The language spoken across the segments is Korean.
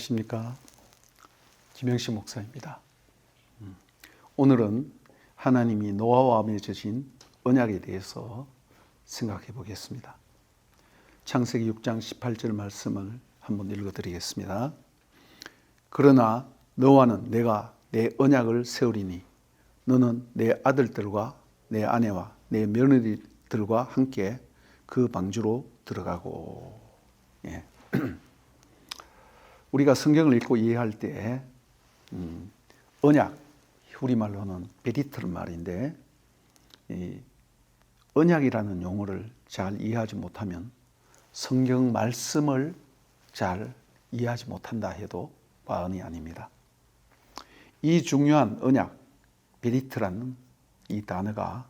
안녕하십니까. 김영식 목사입니다. 오늘은 하나님이 노아와 맺으신 언약에 대해서 생각해 보겠습니다. 창세기 6장 18절 말씀을 한번 읽어드리겠습니다. 그러나 너와는 내가 내 언약을 세우리니 너는 내 아들들과 내 아내와 내 며느리들과 함께 그 방주로 들어가고. 예. 우리가 성경을 읽고 이해할 때 언약, 우리말로는 베리트란 말인데, 이 언약이라는 용어를 잘 이해하지 못하면 성경 말씀을 잘 이해하지 못한다 해도 과언이 아닙니다. 이 중요한 언약, 베리트라는 이 단어가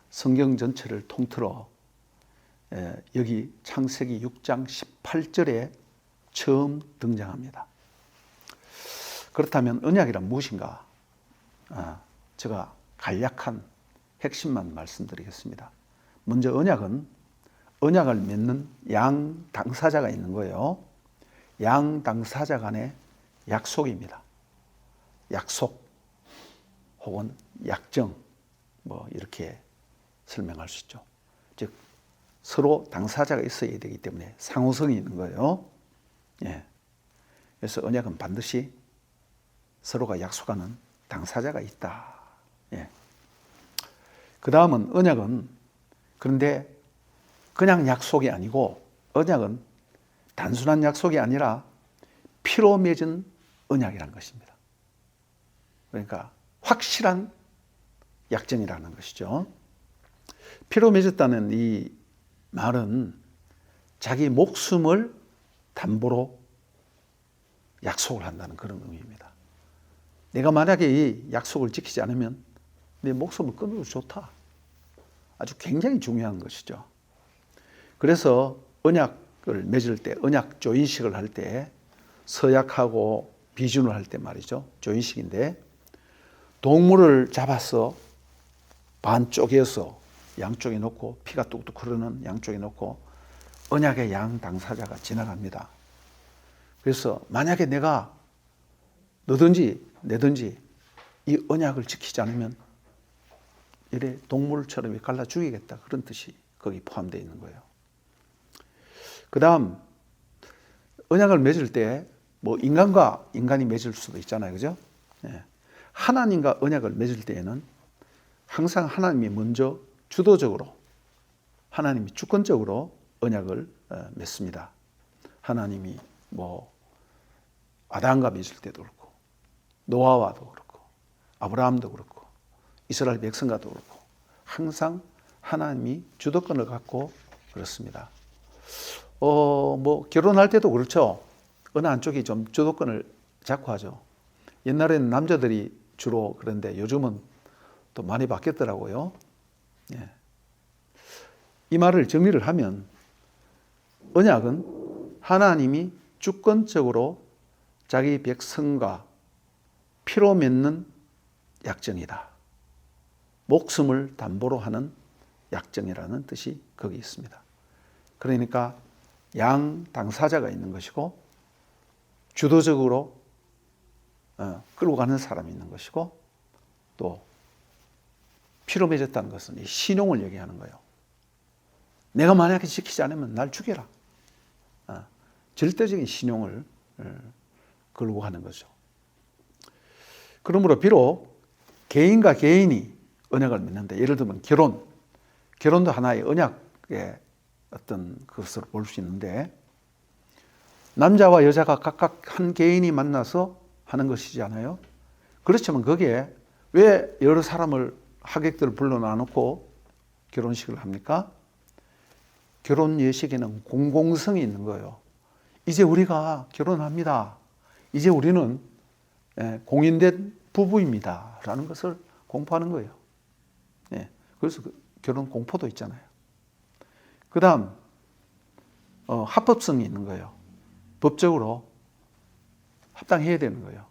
성경 전체를 통틀어 여기 창세기 6장 18절에 처음 등장합니다. 그렇다면 언약이란 무엇인가? 제가 간략한 핵심만 말씀드리겠습니다. 먼저 언약을 맺는 양 당사자가 있는 거예요. 양 당사자 간의 약속입니다. 약속 혹은 약정, 이렇게 설명할 수 있죠. 즉 서로 당사자가 있어야 되기 때문에 상호성이 있는 거예요. 예. 그래서 언약은 반드시 서로가 약속하는 당사자가 있다. 예. 그 다음은 언약은 그런데 그냥 약속이 아니고 언약은 단순한 약속이 아니라 피로 맺은 언약이라는 것입니다. 그러니까 확실한 약정이라는 것이죠. 피로 맺었다는 이 말은 자기 목숨을 담보로 약속을 한다는 그런 의미입니다. 내가 만약에 이 약속을 지키지 않으면 내 목숨을 끊어도 좋다. 아주 굉장히 중요한 것이죠. 그래서 언약을 맺을 때, 언약 조인식을 할 때, 서약하고 비준을 할 때 말이죠. 조인식인데, 동물을 잡아서 반 쪼개서 양쪽에 놓고 피가 뚝뚝 흐르는 양쪽에 놓고 언약의 양 당사자가 지나갑니다. 그래서 만약에 내가 너든지 내든지 이 언약을 지키지 않으면 이래 동물처럼 갈라 죽이겠다, 그런 뜻이 거기 포함되어 있는 거예요. 그 다음 언약을 맺을 때 인간과 인간이 맺을 수도 있잖아요, 그죠? 예. 하나님과 언약을 맺을 때에는 항상 하나님이 먼저 주도적으로, 하나님이 주권적으로 언약을 맺습니다. 하나님이 아담과 맺을 때도 그렇고, 노아와도 그렇고, 아브라함도 그렇고, 이스라엘 백성과도 그렇고, 항상 하나님이 주도권을 갖고 그렇습니다. 결혼할 때도 그렇죠. 어느 한쪽이 좀 주도권을 잡고 하죠. 옛날에는 남자들이 주로 그런데 요즘은 또 많이 바뀌었더라고요. 예. 이 말을 정리를 하면 언약은 하나님이 주권적으로 자기 백성과 피로 맺는 약정이다. 목숨을 담보로 하는 약정이라는 뜻이 거기 있습니다. 그러니까 양 당사자가 있는 것이고 주도적으로 끌고 가는 사람이 있는 것이고, 또 피로 맺었다는 것은 이 신용을 얘기하는 거예요. 내가 만약에 지키지 않으면 날 죽여라. 절대적인 신용을 걸고 가는 거죠. 그러므로 비록 개인과 개인이 언약을 맺는데, 예를 들면 결혼도 하나의 언약의 어떤 것으로 볼 수 있는데, 남자와 여자가 각각 한 개인이 만나서 하는 것이잖아요. 그렇지만 거기에 왜 여러 사람을, 하객들을 불러놔 놓고 결혼식을 합니까? 결혼 예식에는 공공성이 있는 거예요. 이제 우리가 결혼합니다. 이제 우리는 공인된 부부입니다. 라는 것을 공포하는 거예요. 그래서 결혼 공포도 있잖아요. 그 다음, 합법성이 있는 거예요. 법적으로 합당해야 되는 거예요.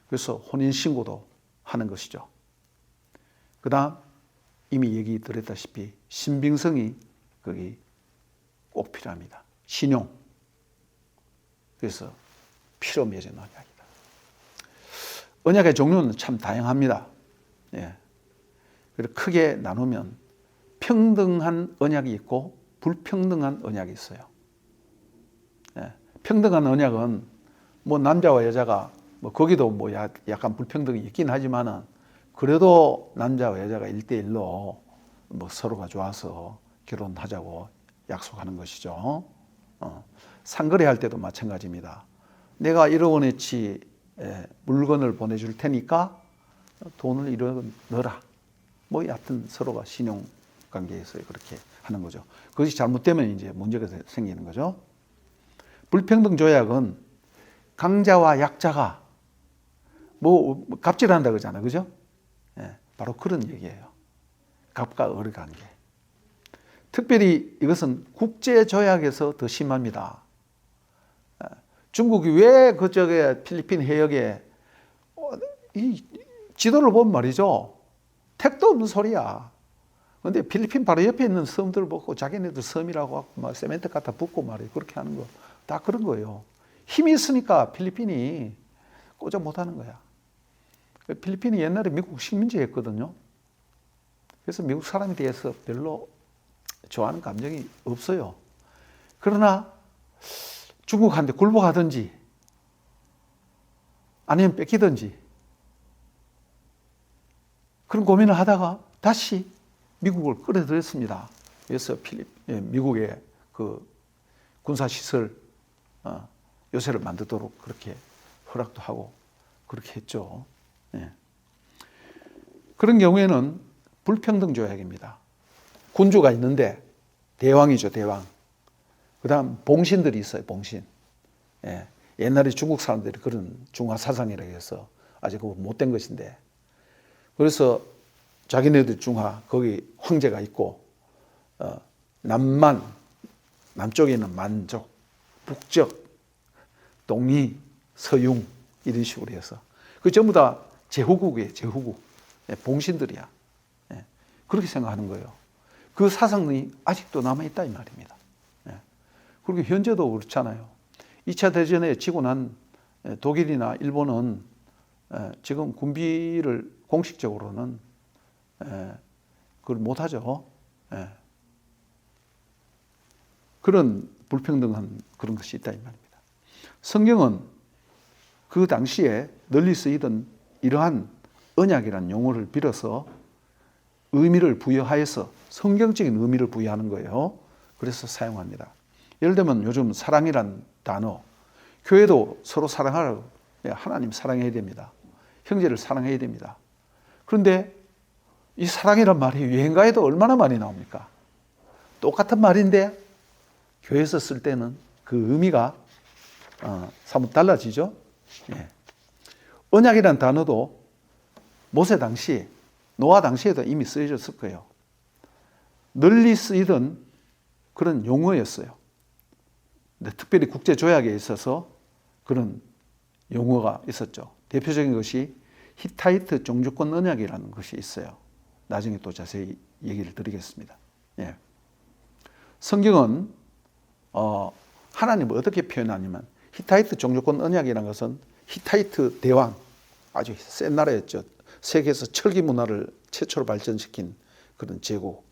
그래서 혼인신고도 하는 것이죠. 그 다음, 이미 얘기 드렸다시피 신빙성이 거기 꼭 필요합니다. 신용. 그래서 피로 맺은 언약이다. 언약의 종류는 참 다양합니다. 예. 그리고 크게 나누면 평등한 언약이 있고 불평등한 언약이 있어요. 예. 평등한 언약은 뭐 남자와 여자가 뭐 거기도 뭐 약간 불평등이 있긴 하지만은 그래도 남자와 여자가 1대1로 뭐 서로가 좋아서 결혼하자고 약속하는 것이죠. 상거래할 때도 마찬가지입니다. 내가 1억 원어치 물건을 보내줄 테니까 돈을 1억 넣어라. 뭐 여하튼 서로가 신용관계에서 그렇게 하는 거죠. 그것이 잘못되면 이제 문제가 생기는 거죠. 불평등 조약은 강자와 약자가 뭐 갑질한다 그러잖아요. 그죠? 예, 바로 그런 얘기예요. 갑과 을의 관계. 특별히 이것은 국제조약에서 더 심합니다. 중국이 왜 그쪽에 필리핀 해역에 이 지도를 보면 말이죠. 택도 없는 소리야. 근데 필리핀 바로 옆에 있는 섬들 보고 자기네들 섬이라고 하고 막 세멘트 갖다 붓고 말이에요. 그렇게 하는 거. 다 그런 거예요. 힘이 있으니까 필리핀이 꽂아 못하는 거야. 필리핀이 옛날에 미국 식민지였거든요. 그래서 미국 사람에 대해서 별로 좋아하는 감정이 없어요. 그러나 중국한테 굴복하든지 아니면 뺏기든지 그런 고민을 하다가 다시 미국을 끌어들였습니다. 그래서 미국의 그 군사시설 요새를 만들도록 그렇게 허락도 하고 그렇게 했죠. 예. 그런 경우에는 불평등 조약입니다. 군주가 있는데 대왕이죠, 대왕. 그 다음 봉신들이 있어요, 봉신. 예. 옛날에 중국 사람들이 그런 중화 사상이라고 해서 아직 그거 못된 것인데. 그래서 자기네들 중화, 거기 황제가 있고, 남쪽에 있는 만족, 북적, 동이, 서융, 이런 식으로 해서. 그 전부 다 제후국이에요, 제후국. 예, 봉신들이야. 예. 그렇게 생각하는 거예요. 그 사상이 아직도 남아있다, 이 말입니다. 예. 그리고 현재도 그렇잖아요. 2차 대전에 지고 난 독일이나 일본은 지금 군비를 공식적으로는 그걸 못하죠. 그런 불평등한 그런 것이 있다 이 말입니다. 성경은 그 당시에 널리 쓰이던 이러한 언약이라는 용어를 빌어서 의미를 부여하여서 성경적인 의미를 부여하는 거예요. 그래서 사용합니다. 예를 들면 요즘 사랑이란 단어, 교회도 서로 사랑하라고, 하나님 사랑해야 됩니다. 형제를 사랑해야 됩니다. 그런데 이 사랑이란 말이 유행가에도 얼마나 많이 나옵니까? 똑같은 말인데 교회에서 쓸 때는 그 의미가 사뭇 달라지죠. 예. 언약이란 단어도 모세 당시, 노아 당시에도 이미 쓰여졌을 거예요. 널리 쓰이던 그런 용어였어요. 근데 특별히 국제조약에 있어서 그런 용어가 있었죠. 대표적인 것이 히타이트 종주권 언약이라는 것이 있어요. 나중에 또 자세히 얘기를 드리겠습니다. 예. 성경은 하나님을 어떻게 표현하냐면 히타이트 종주권 언약이라는 것은 히타이트 대왕, 아주 센 나라였죠. 세계에서 철기 문화를 최초로 발전시킨 그런 제국.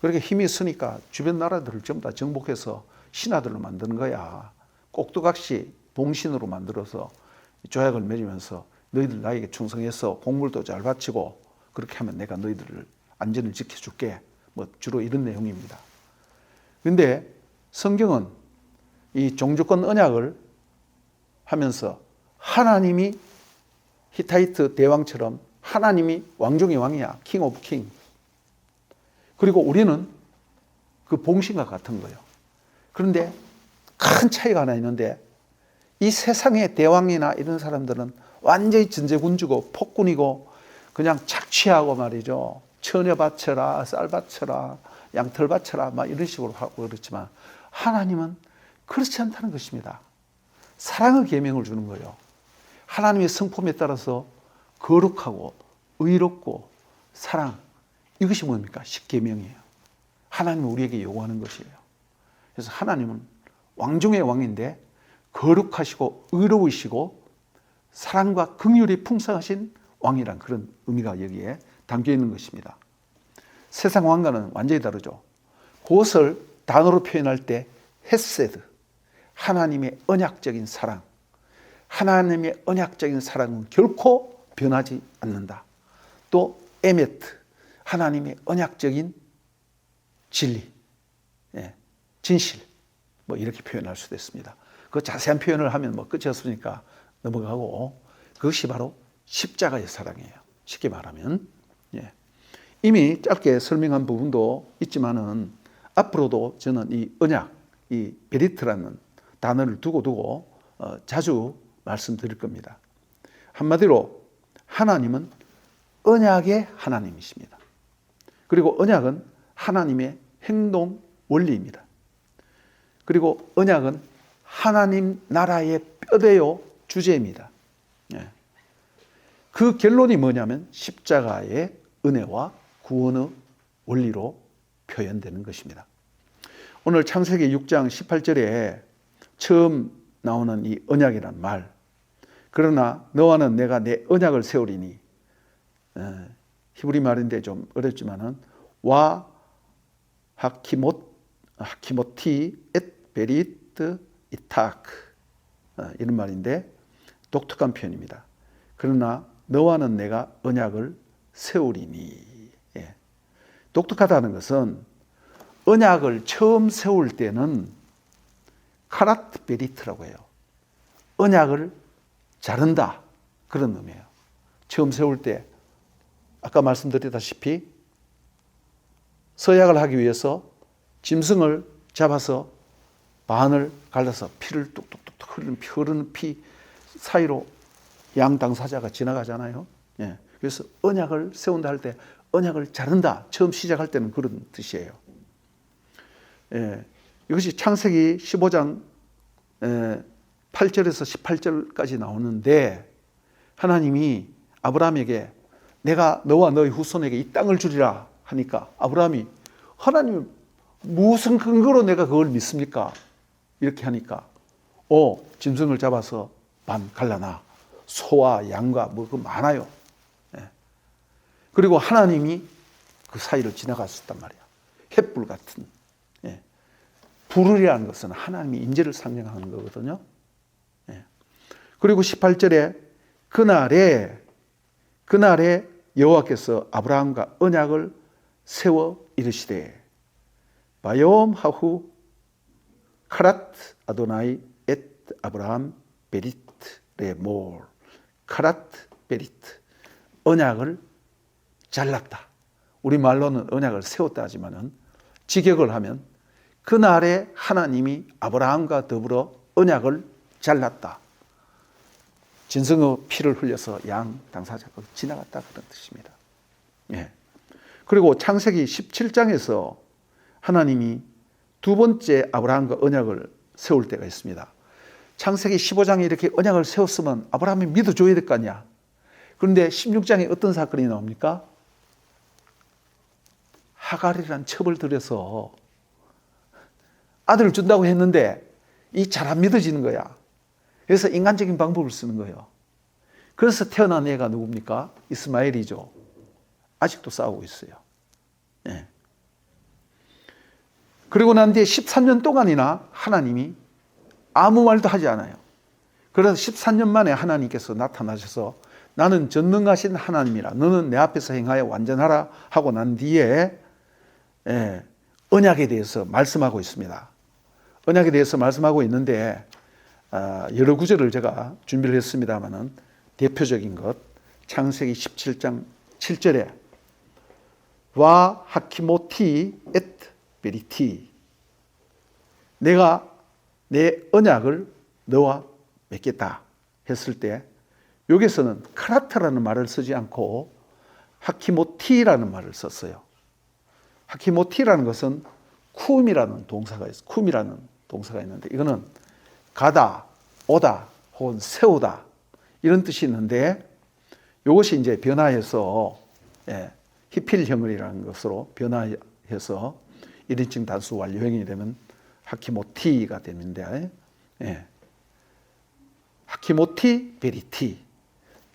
그렇게 힘이 있으니까 주변 나라들을 전부 다 정복해서 신하들로 만드는 거야. 꼭두각시 봉신으로 만들어서 조약을 맺으면서 너희들 나에게 충성해서 공물도 잘 바치고 그렇게 하면 내가 너희들을 안전을 지켜줄게. 뭐 주로 이런 내용입니다. 그런데 성경은 이 종주권 언약을 하면서 하나님이 히타이트 대왕처럼 하나님이 왕 중의 왕이야. 킹 오브 킹. 그리고 우리는 그 봉신과 같은 거예요. 그런데 큰 차이가 하나 있는데 이 세상의 대왕이나 이런 사람들은 완전히 전제군주고 폭군이고 그냥 착취하고 말이죠. 처녀 바쳐라, 쌀 바쳐라, 양털 바쳐라 막 이런 식으로 하고 그렇지만 하나님은 그렇지 않다는 것입니다. 사랑의 계명을 주는 거예요. 하나님의 성품에 따라서 거룩하고 의롭고 사랑, 이것이 뭡니까? 십계명이에요. 하나님은 우리에게 요구하는 것이에요. 그래서 하나님은 왕 중의 왕인데 거룩하시고 의로우시고 사랑과 긍휼이 풍성하신 왕이란 그런 의미가 여기에 담겨 있는 것입니다. 세상 왕과는 완전히 다르죠. 그것을 단어로 표현할 때 헤세드, 하나님의 언약적인 사랑, 하나님의 언약적인 사랑은 결코 변하지 않는다. 또 에메트, 하나님의 언약적인 진리, 진실, 뭐 이렇게 표현할 수도 있습니다. 그 자세한 표현을 하면 뭐 끝이 없으니까 넘어가고, 그것이 바로 십자가의 사랑이에요. 쉽게 말하면. 이미 짧게 설명한 부분도 있지만은 앞으로도 저는 이 언약, 이 베리트라는 단어를 두고 자주 말씀드릴 겁니다. 한마디로 하나님은 언약의 하나님이십니다. 그리고 언약은 하나님의 행동 원리입니다. 그리고 언약은 하나님 나라의 뼈대요 주제입니다. 그 결론이 뭐냐면 십자가의 은혜와 구원의 원리로 표현되는 것입니다. 오늘 창세기 6장 18절에 처음 나오는 이 언약이란 말, 그러나 너와는 내가 내 언약을 세우리니, 히브리 말인데 좀 어렵지만은 와 하키모티 엣 베리트 이타크, 이런 말인데 독특한 표현입니다. 그러나 너와는 내가 언약을 세우리니. 독특하다는 것은 언약을 처음 세울 때는 카라트 베리트라고 해요. 언약을 자른다, 그런 의미예요. 처음 세울 때 아까 말씀드렸다시피 서약을 하기 위해서 짐승을 잡아서 반을 갈라서 피를 뚝뚝뚝 흐르는 피 사이로 양 당사자가 지나가잖아요. 그래서 언약을 세운다 할 때 언약을 자른다, 처음 시작할 때는 그런 뜻이에요. 이것이 창세기 15장 8절에서 18절까지 나오는데, 하나님이 아브라함에게 내가 너와 너의 후손에게 이 땅을 주리라 하니까 아브라함이 하나님 무슨 근거로 내가 그걸 믿습니까? 이렇게 하니까 짐승을 잡아서 반 갈라놔. 소와 양과 뭐 그 많아요. 그리고 하나님이 그 사이를 지나갔었단 말이야. 횃불 같은. 불이라는 것은 하나님의 인재를 상징하는 거거든요. 그리고 18절에 그날에 여호와께서 아브라함과 언약을 세워 이르시되 바욤 하후 카라트 아도나이 엣 아브라함 베리트 레몰. 카라트 베리트, 언약을 잘랐다. 우리말로는 언약을 세웠다 하지만은 직역을 하면 그날에 하나님이 아브라함과 더불어 언약을 잘랐다. 진성의 피를 흘려서 양 당사자가 지나갔다, 그런 뜻입니다. 그리고 창세기 17장에서 하나님이 두 번째 아브라함과 언약을 세울 때가 있습니다. 창세기 15장에 이렇게 언약을 세웠으면 아브라함이 믿어줘야 될 거 아니야. 그런데 16장에 어떤 사건이 나옵니까? 하갈이라는 첩을 들여서 아들을 준다고 했는데 이 잘 안 믿어지는 거야. 그래서 인간적인 방법을 쓰는 거예요. 그래서 태어난 애가 누굽니까? 이스마엘이죠. 아직도 싸우고 있어요. 그리고 난 뒤에 13년 동안이나 하나님이 아무 말도 하지 않아요. 그래서 13년 만에 하나님께서 나타나셔서 나는 전능하신 하나님이라, 너는 내 앞에서 행하여 완전하라 하고 난 뒤에 언약에 대해서 말씀하고 있습니다. 언약에 대해서 말씀하고 있는데 여러 구절을 제가 준비를 했습니다마는 대표적인 것, 창세기 17장 7절에 와 하키모티 엣 베리티, 내가 내 언약을 너와 맺겠다 했을 때 여기서는 카라타라는 말을 쓰지 않고 하키모티라는 말을 썼어요. 하키모티라는 것은 쿰이라는 동사가 있어요. 쿰이라는 동사가 있는데 이거는 가다, 오다, 혹은 세우다 이런 뜻이 있는데 이것이 이제 변화해서 히필형을이라는 것으로 변화해서 1인칭 단수 완료형이 되면 하키모티가 되는데 하키모티 베리티,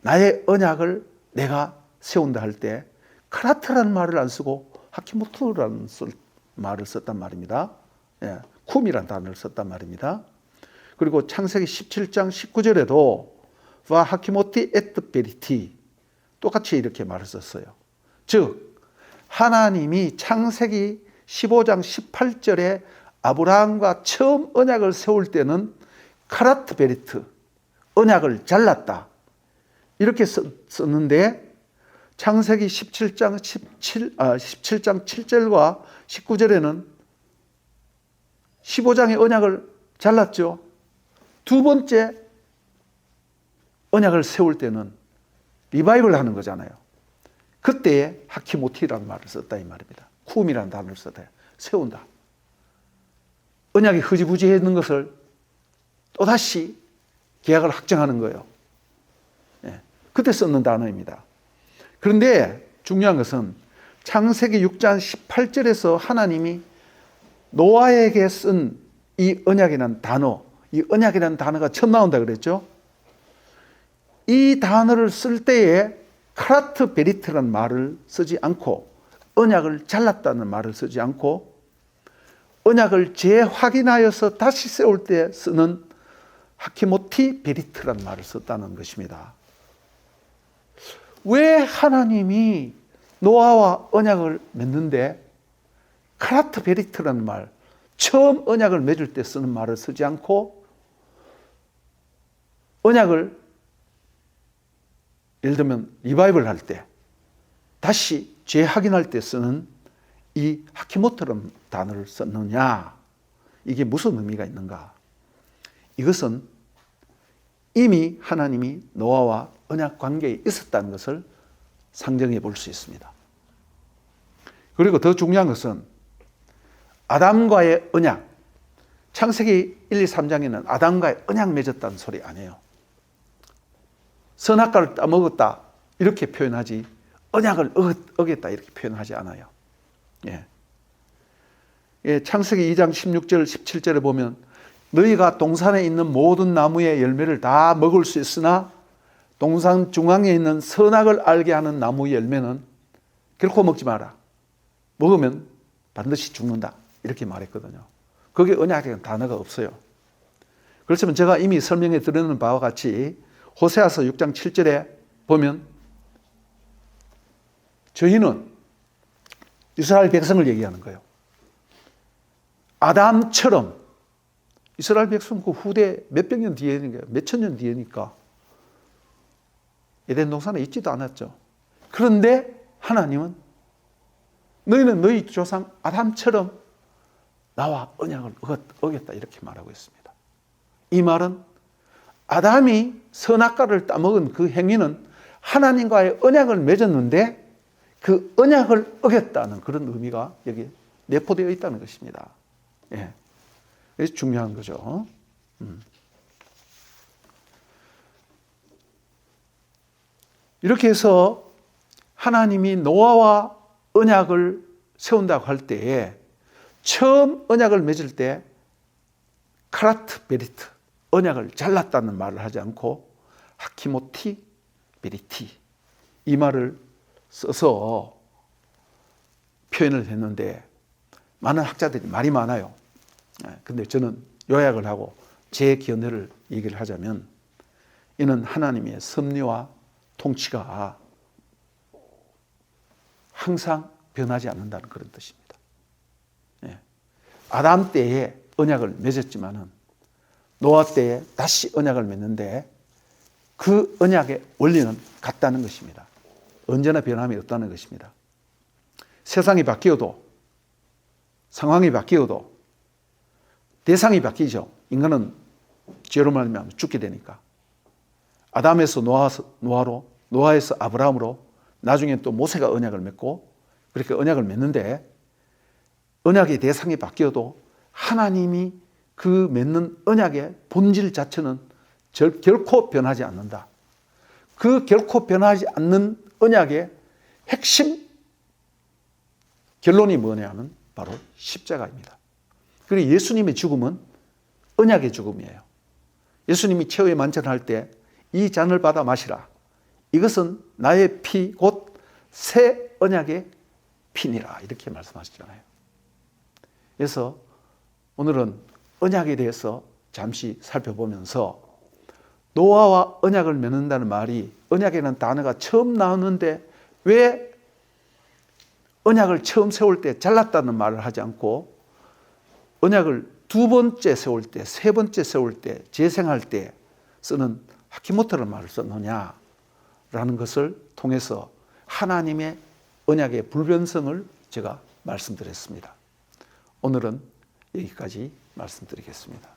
나의 언약을 내가 세운다 할 때 카라트라는 말을 안 쓰고 하키모토라는 말을 썼단 말입니다. 예, 쿰이라는 단어를 썼단 말입니다. 그리고 창세기 17장 19절에도 와 하키모티 에트 베리티, 똑같이 이렇게 말을 썼어요. 즉 하나님이 창세기 15장 18절에 아브라함과 처음 언약을 세울 때는 카라트 베리트, 언약을 잘랐다, 이렇게 썼는데 창세기 17장 7절과 19절에는 15장의 언약을 잘랐죠. 두 번째 언약을 세울 때는 리바이벌 하는 거잖아요. 그때에 하키모티라는 말을 썼다 이 말입니다. 쿰이라는 단어를 썼다. 세운다. 언약이 흐지부지해 있는 것을 또다시 계약을 확정하는 거예요. 예, 그때 썼는 단어입니다. 그런데 중요한 것은 창세기 6장 18절에서 하나님이 노아에게 쓴 이 언약이라는 단어, 이 언약이라는 단어가 처음 나온다 그랬죠. 이 단어를 쓸 때에 카라트 베리트라는 말을 쓰지 않고, 언약을 잘랐다는 말을 쓰지 않고, 언약을 재확인하여서 다시 세울 때 쓰는 하키모티 베리트라는 말을 썼다는 것입니다. 왜 하나님이 노아와 언약을 맺는데 카라트 베리트라는 말, 처음 언약을 맺을 때 쓰는 말을 쓰지 않고, 언약을 예를 들면 리바이벌 할 때, 다시 재확인할 때 쓰는 이 하키모토라는 단어를 썼느냐, 이게 무슨 의미가 있는가? 이것은 이미 하나님이 노아와 언약 관계에 있었다는 것을 상정해 볼 수 있습니다. 그리고 더 중요한 것은 아담과의 언약, 창세기 1, 2, 3장에는 아담과의 언약 맺었다는 소리 아니에요. 선악과를 따먹었다 이렇게 표현하지, 언약을 어겼다 이렇게 표현하지 않아요. 예. 예, 창세기 2장 16절 17절에 보면 너희가 동산에 있는 모든 나무의 열매를 다 먹을 수 있으나 동산 중앙에 있는 선악을 알게 하는 나무 열매는 결코 먹지 마라. 먹으면 반드시 죽는다. 이렇게 말했거든요. 거기에 언약이라는 단어가 없어요. 그렇지만 제가 이미 설명해 드리는 바와 같이 호세아서 6장 7절에 보면 저희는 이스라엘 백성을 얘기하는 거예요. 아담처럼 이스라엘 백성 그 후대 몇백 년 뒤에니까, 몇천 년 뒤에니까 에덴 동산에 있지도 않았죠. 그런데 하나님은 너희는 너희 조상 아담처럼 나와 언약을 어겼다 이렇게 말하고 있습니다. 이 말은 아담이 선악과를 따먹은 그 행위는 하나님과의 언약을 맺었는데 그 언약을 어겼다는 그런 의미가 여기 내포되어 있다는 것입니다. 예. 이게 중요한 거죠. 이렇게 해서 하나님이 노아와 언약을 세운다고 할 때에 처음 언약을 맺을 때 카라트 베리트, 언약을 잘랐다는 말을 하지 않고 하키모티 베리티, 이 말을 써서 표현을 했는데 많은 학자들이 말이 많아요. 근데 저는 요약을 하고 제 견해를 얘기를 하자면 이는 하나님의 섭리와 통치가 항상 변하지 않는다는 그런 뜻입니다. 아담 때에 언약을 맺었지만은 노아 때에 다시 언약을 맺는데 그 언약의 원리는 같다는 것입니다. 언제나 변함이 없다는 것입니다. 세상이 바뀌어도, 상황이 바뀌어도 대상이 바뀌죠. 인간은 죄로 말미암아 죽게 되니까. 아담에서 노아로, 노아에서 아브라함으로, 나중에 또 모세가 언약을 맺고, 그렇게 언약을 맺는데 언약의 대상이 바뀌어도 하나님이 그 맺는 언약의 본질 자체는 결코 변하지 않는다. 그 결코 변하지 않는 언약의 핵심 결론이 뭐냐면 바로 십자가입니다. 그리고 예수님의 죽음은 언약의 죽음이에요. 예수님이 최후의 만찬할 때 이 잔을 받아 마시라. 이것은 나의 피 곧 새 언약의 피니라. 이렇게 말씀하시잖아요. 그래서 오늘은 언약에 대해서 잠시 살펴보면서 노아와 언약을 맺는다는 말이 언약이라는 단어가 처음 나오는데 왜 언약을 처음 세울 때 잘랐다는 말을 하지 않고 언약을 두 번째 세울 때, 세 번째 세울 때, 재생할 때 쓰는 하키모토라는 말을 썼느냐라는 것을 통해서 하나님의 언약의 불변성을 제가 말씀드렸습니다. 오늘은 여기까지 말씀드리겠습니다.